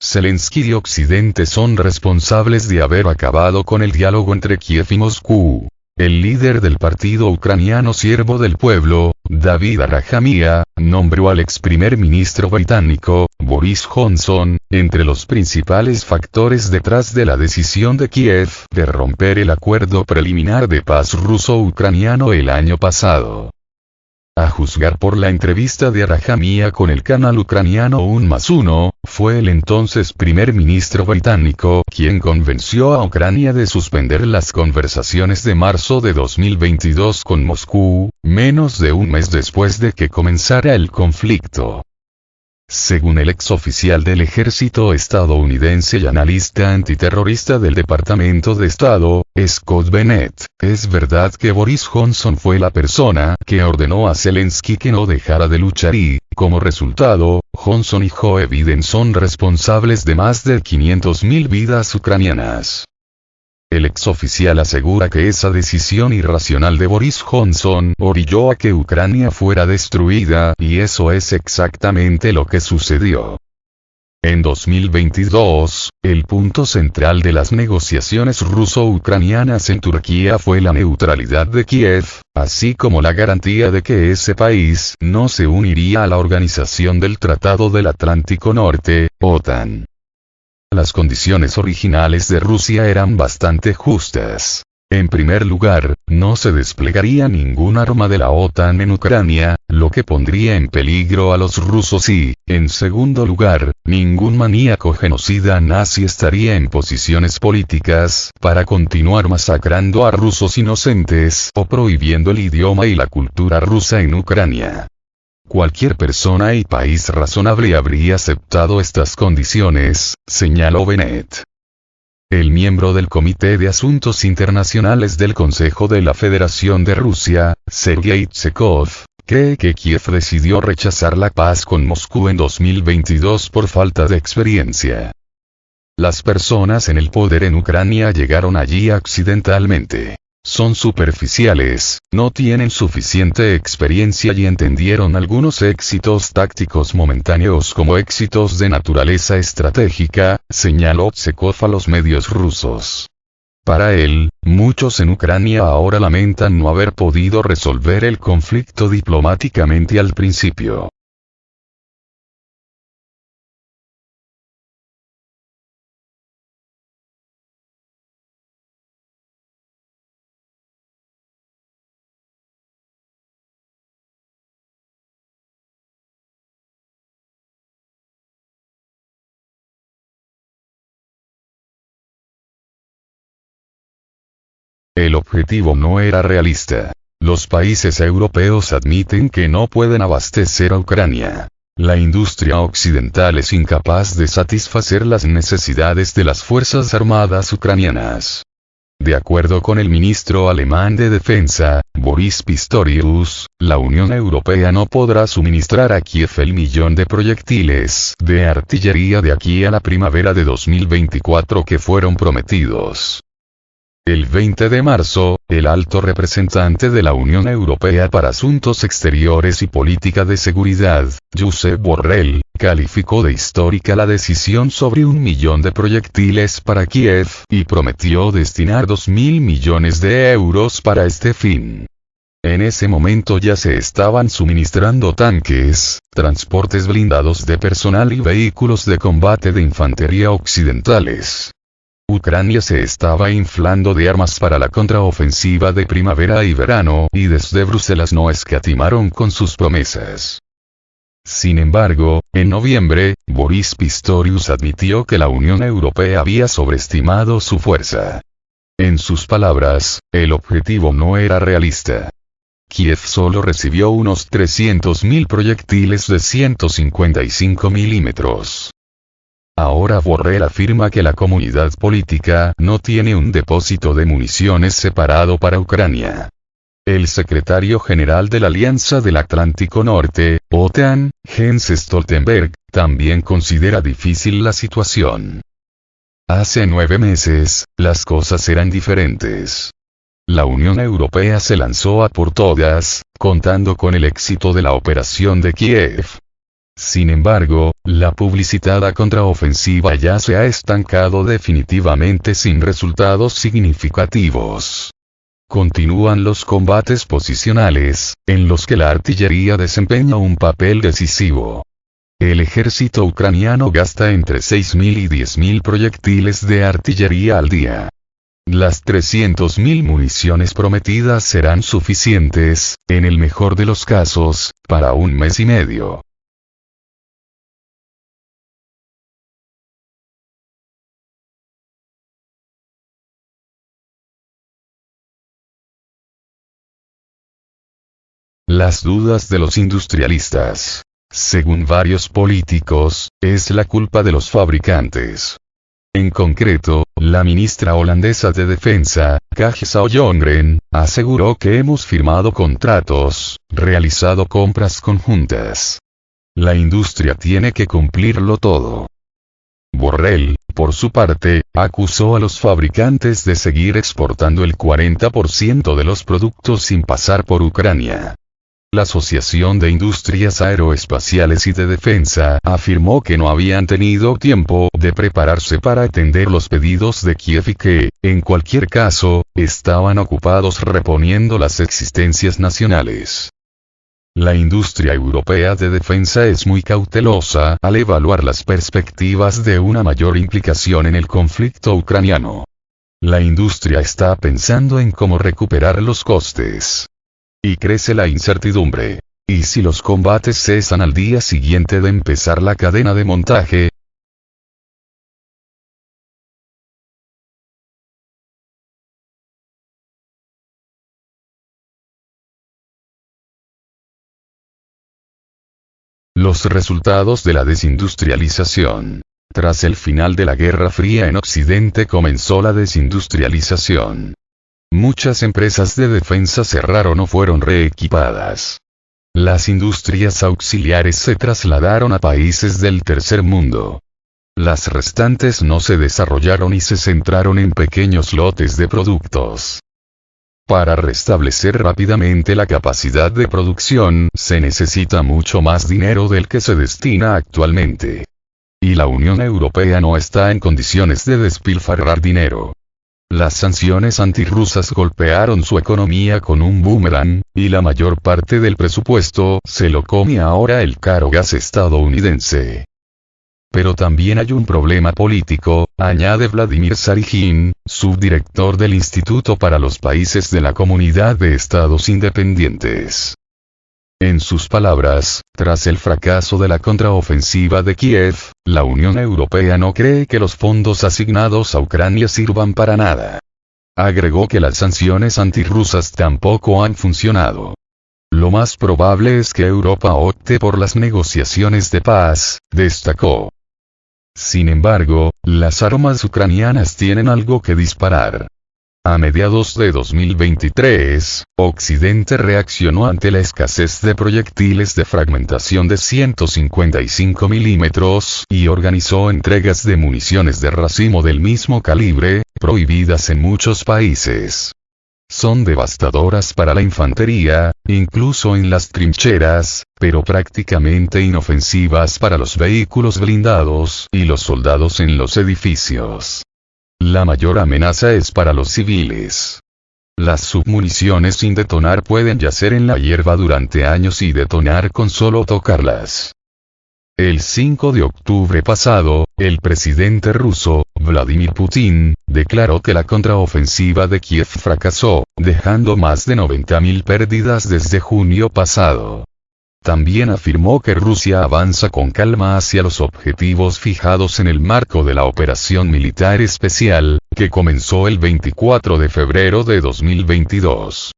Zelensky y Occidente son responsables de haber acabado con el diálogo entre Kiev y Moscú. El líder del partido ucraniano Siervo del Pueblo, David Arahamiya, nombró al ex primer ministro británico, Boris Johnson, entre los principales factores detrás de la decisión de Kiev de romper el acuerdo preliminar de paz ruso-ucraniano el año pasado. A juzgar por la entrevista de Arahamiya con el canal ucraniano 1+1, fue el entonces primer ministro británico quien convenció a Ucrania de suspender las conversaciones de marzo de 2022 con Moscú, menos de un mes después de que comenzara el conflicto. Según el ex oficial del ejército estadounidense y analista antiterrorista del Departamento de Estado, Scott Bennett, es verdad que Boris Johnson fue la persona que ordenó a Zelensky que no dejara de luchar y, como resultado, Johnson y Joe Biden son responsables de más de 500.000 vidas ucranianas. El exoficial asegura que esa decisión irracional de Boris Johnson orilló a que Ucrania fuera destruida, y eso es exactamente lo que sucedió. En 2022, el punto central de las negociaciones ruso-ucranianas en Turquía fue la neutralidad de Kiev, así como la garantía de que ese país no se uniría a la Organización del Tratado del Atlántico Norte, OTAN. Las condiciones originales de Rusia eran bastante justas. En primer lugar, no se desplegaría ningún arma de la OTAN en Ucrania, lo que pondría en peligro a los rusos y, en segundo lugar, ningún maníaco genocida nazi estaría en posiciones políticas para continuar masacrando a rusos inocentes o prohibiendo el idioma y la cultura rusa en Ucrania. Cualquier persona y país razonable habría aceptado estas condiciones, señaló Bennett. El miembro del Comité de Asuntos Internacionales del Consejo de la Federación de Rusia, Sergei Tsekov, cree que Kiev decidió rechazar la paz con Moscú en 2022 por falta de experiencia. Las personas en el poder en Ucrania llegaron allí accidentalmente. Son superficiales, no tienen suficiente experiencia y entendieron algunos éxitos tácticos momentáneos como éxitos de naturaleza estratégica, señaló Tsekov a los medios rusos. Para él, muchos en Ucrania ahora lamentan no haber podido resolver el conflicto diplomáticamente al principio. El objetivo no era realista. Los países europeos admiten que no pueden abastecer a Ucrania. La industria occidental es incapaz de satisfacer las necesidades de las Fuerzas Armadas ucranianas. De acuerdo con el ministro alemán de Defensa, Boris Pistorius, la Unión Europea no podrá suministrar a Kiev el millón de proyectiles de artillería de aquí a la primavera de 2024 que fueron prometidos. El 20 de marzo, el alto representante de la Unión Europea para Asuntos Exteriores y Política de Seguridad, Josep Borrell, calificó de histórica la decisión sobre 1 millón de proyectiles para Kiev, y prometió destinar 2.000 millones de euros para este fin. En ese momento ya se estaban suministrando tanques, transportes blindados de personal y vehículos de combate de infantería occidentales. Ucrania se estaba inflando de armas para la contraofensiva de primavera y verano, y desde Bruselas no escatimaron con sus promesas. Sin embargo, en noviembre, Boris Pistorius admitió que la Unión Europea había sobreestimado su fuerza. En sus palabras, el objetivo no era realista. Kiev solo recibió unos 300.000 proyectiles de 155 milímetros. Ahora Borrell afirma que la comunidad política no tiene un depósito de municiones separado para Ucrania. El secretario general de la Alianza del Atlántico Norte, OTAN, Jens Stoltenberg, también considera difícil la situación. Hace 9 meses, las cosas eran diferentes. La Unión Europea se lanzó a por todas, contando con el éxito de la operación de Kiev. Sin embargo, la publicitada contraofensiva ya se ha estancado definitivamente sin resultados significativos. Continúan los combates posicionales, en los que la artillería desempeña un papel decisivo. El ejército ucraniano gasta entre 6.000 y 10.000 proyectiles de artillería al día. Las 300.000 municiones prometidas serán suficientes, en el mejor de los casos, para un mes y medio. Las dudas de los industrialistas. Según varios políticos, es la culpa de los fabricantes. En concreto, la ministra holandesa de Defensa, Kaag Sjögren, aseguró que hemos firmado contratos, realizado compras conjuntas. La industria tiene que cumplirlo todo. Borrell, por su parte, acusó a los fabricantes de seguir exportando el 40% de los productos sin pasar por Ucrania. La Asociación de Industrias Aeroespaciales y de Defensa afirmó que no habían tenido tiempo de prepararse para atender los pedidos de Kiev y que, en cualquier caso, estaban ocupados reponiendo las existencias nacionales. La industria europea de defensa es muy cautelosa al evaluar las perspectivas de una mayor implicación en el conflicto ucraniano. La industria está pensando en cómo recuperar los costes. Y crece la incertidumbre. ¿Y si los combates cesan al día siguiente de empezar la cadena de montaje? Los resultados de la desindustrialización. Tras el final de la Guerra Fría en Occidente comenzó la desindustrialización. Muchas empresas de defensa cerraron o fueron reequipadas. Las industrias auxiliares se trasladaron a países del tercer mundo. Las restantes no se desarrollaron y se centraron en pequeños lotes de productos. Para restablecer rápidamente la capacidad de producción, se necesita mucho más dinero del que se destina actualmente. Y la Unión Europea no está en condiciones de despilfarrar dinero. Las sanciones antirrusas golpearon su economía con un boomerang, y la mayor parte del presupuesto se lo come ahora el caro gas estadounidense. Pero también hay un problema político, añade Vladimir Zarigin, subdirector del Instituto para los Países de la Comunidad de Estados Independientes. En sus palabras, tras el fracaso de la contraofensiva de Kiev, la Unión Europea no cree que los fondos asignados a Ucrania sirvan para nada. Agregó que las sanciones antirrusas tampoco han funcionado. Lo más probable es que Europa opte por las negociaciones de paz, destacó. Sin embargo, las armas ucranianas tienen algo que disparar. A mediados de 2023, Occidente reaccionó ante la escasez de proyectiles de fragmentación de 155 milímetros y organizó entregas de municiones de racimo del mismo calibre, prohibidas en muchos países. Son devastadoras para la infantería, incluso en las trincheras, pero prácticamente inofensivas para los vehículos blindados y los soldados en los edificios. La mayor amenaza es para los civiles. Las submuniciones sin detonar pueden yacer en la hierba durante años y detonar con solo tocarlas. El 5 de octubre pasado, el presidente ruso, Vladimir Putin, declaró que la contraofensiva de Kiev fracasó, dejando más de 90.000 pérdidas desde junio pasado. También afirmó que Rusia avanza con calma hacia los objetivos fijados en el marco de la operación militar especial, que comenzó el 24 de febrero de 2022.